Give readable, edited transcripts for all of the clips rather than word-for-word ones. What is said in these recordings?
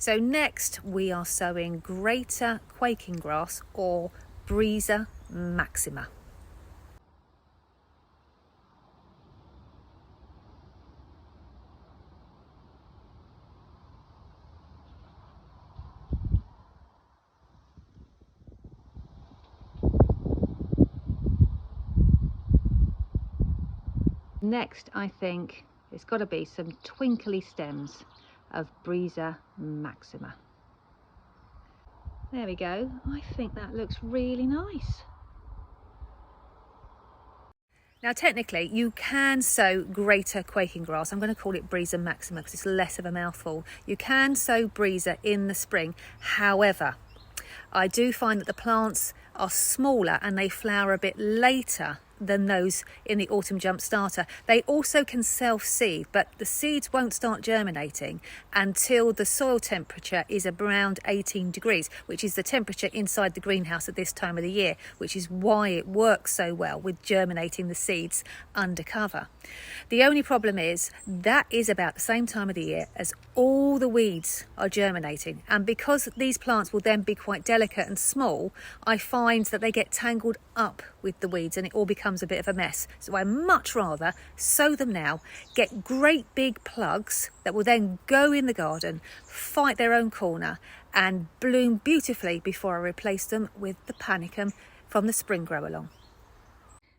So next we are sowing greater quaking grass, or Briza maxima. Next, I think it's got to be some twinkly stems of Briza maxima. There we go. I think that looks really nice. Now technically you can sow greater quaking grass. I'm going to call it Briza maxima because it's less of a mouthful. You can sow Briza in the spring. However, I do find that the plants are smaller and they flower a bit later than those in the autumn jump starter. They also can self-seed, but the seeds won't start germinating until the soil temperature is around 18 degrees, which is the temperature inside the greenhouse at this time of the year, which is why it works so well with germinating the seeds under cover. The only problem is that is about the same time of the year as all the weeds are germinating, and because these plants will then be quite delicate and small, I find that they get tangled up with the weeds and it all becomes a bit of a mess. So I much rather sow them now, get great big plugs that will then go in the garden, fight their own corner and bloom beautifully before I replace them with the panicum from the spring grow along.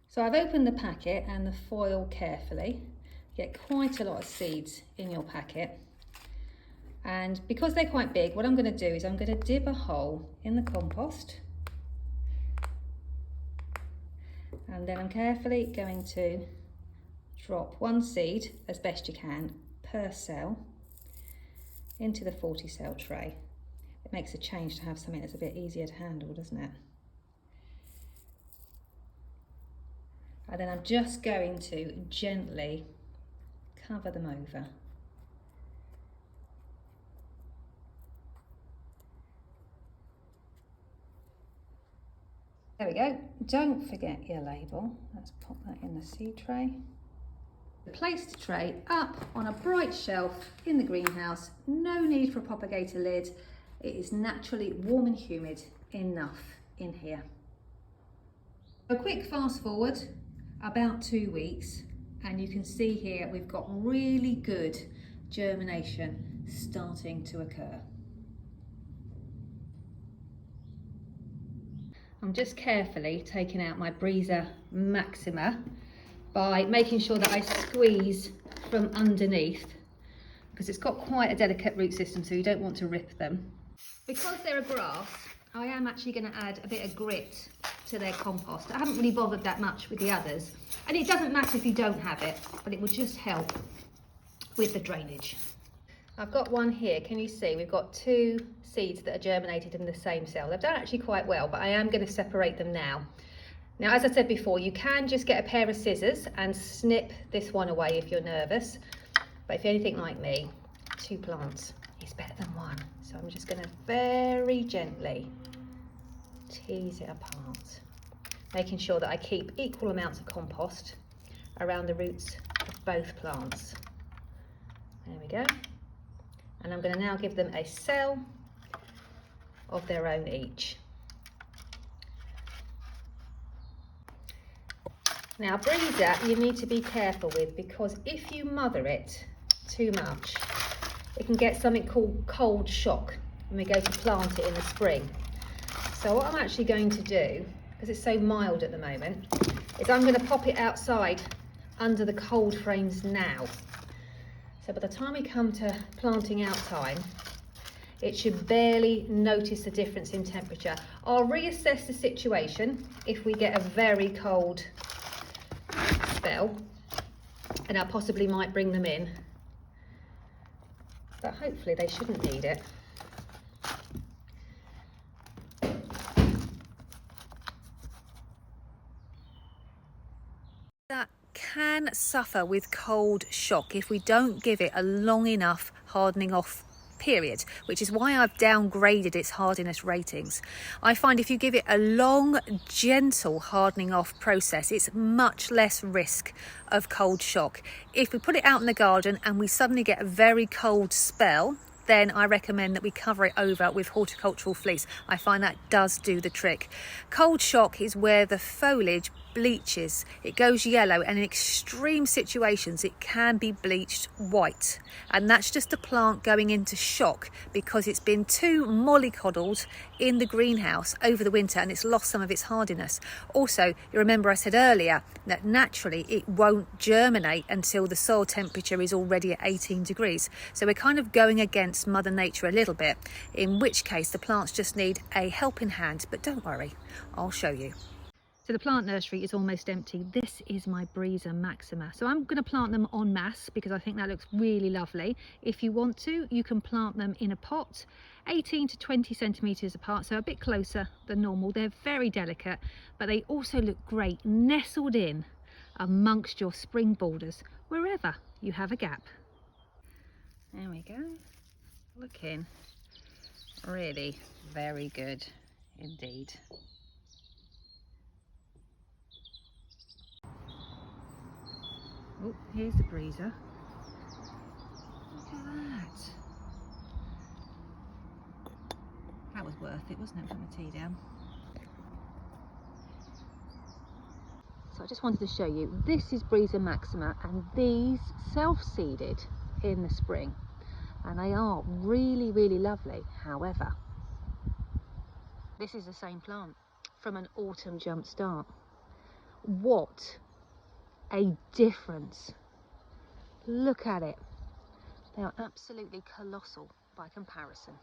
So I've opened the packet and the foil carefully. Get quite a lot of seeds in your packet, and because they're quite big, what I'm going to do is I'm going to dip a hole in the compost, and then I'm carefully going to drop one seed as best you can per cell into the 40 cell tray. It makes a change to have something that's a bit easier to handle, doesn't it? And then I'm just going to gently cover them over. There we go. Don't forget your label. Let's pop that in the seed tray. Place the tray up on a bright shelf in the greenhouse. No need for a propagator lid. It is naturally warm and humid enough in here. A quick fast forward about 2 weeks, and you can see here we've got really good germination starting to occur. I'm just carefully taking out my Briza maxima by making sure that I squeeze from underneath, because it's got quite a delicate root system, so you don't want to rip them. Because they're a grass, I am actually going to add a bit of grit to their compost. I haven't really bothered that much with the others, and it doesn't matter if you don't have it, but it will just help with the drainage. I've got one here. Can you see we've got 2 seeds that are germinated in the same cell? They've done actually quite well, but I am going to separate them now. Now, as I said before, you can just get a pair of scissors and snip this one away if you're nervous, but if you're anything like me, 2 plants is better than 1. So I'm just going to very gently tease it apart, making sure that I keep equal amounts of compost around the roots of both plants. There we go. And I'm going to now give them a cell of their own each. Now, Briza you need to be careful with, because if you mother it too much, it can get something called cold shock when we go to plant it in the spring. So what I'm actually going to do, because it's so mild at the moment, is I'm going to pop it outside under the cold frames now. So by the time we come to planting out time, it should barely notice the difference in temperature. I'll reassess the situation if we get a very cold spell, and I possibly might bring them in, but hopefully they shouldn't need it. That can suffer with cold shock if we don't give it a long enough hardening off period, which is why I've downgraded its hardiness ratings. I find if you give it a long, gentle hardening off process, it's much less risk of cold shock. If we put it out in the garden and we suddenly get a very cold spell, then I recommend that we cover it over with horticultural fleece. I find that does do the trick. Cold shock is where the foliage bleaches. It goes yellow, and in extreme situations it can be bleached white, and that's just the plant going into shock because it's been too mollycoddled in the greenhouse over the winter and it's lost some of its hardiness. Also, you remember I said earlier that naturally it won't germinate until the soil temperature is already at 18 degrees, so we're kind of going against Mother Nature a little bit, in which case the plants just need a helping hand. But don't worry, I'll show you. So the plant nursery is almost empty. This is my Briza maxima. So I'm going to plant them en masse because I think that looks really lovely. If you want to, you can plant them in a pot 18 to 20 centimetres apart, so a bit closer than normal. They're very delicate, but they also look great nestled in amongst your spring borders wherever you have a gap. There we go. Looking really very good indeed. Oh, here's the Briza. Look at that. That was worth it, wasn't it, putting the tea down? So I just wanted to show you, this is Briza maxima, and these self-seeded in the spring. And they are really, really lovely. However, this is the same plant from an autumn jump start. What a difference. Look at it. They are absolutely colossal by comparison.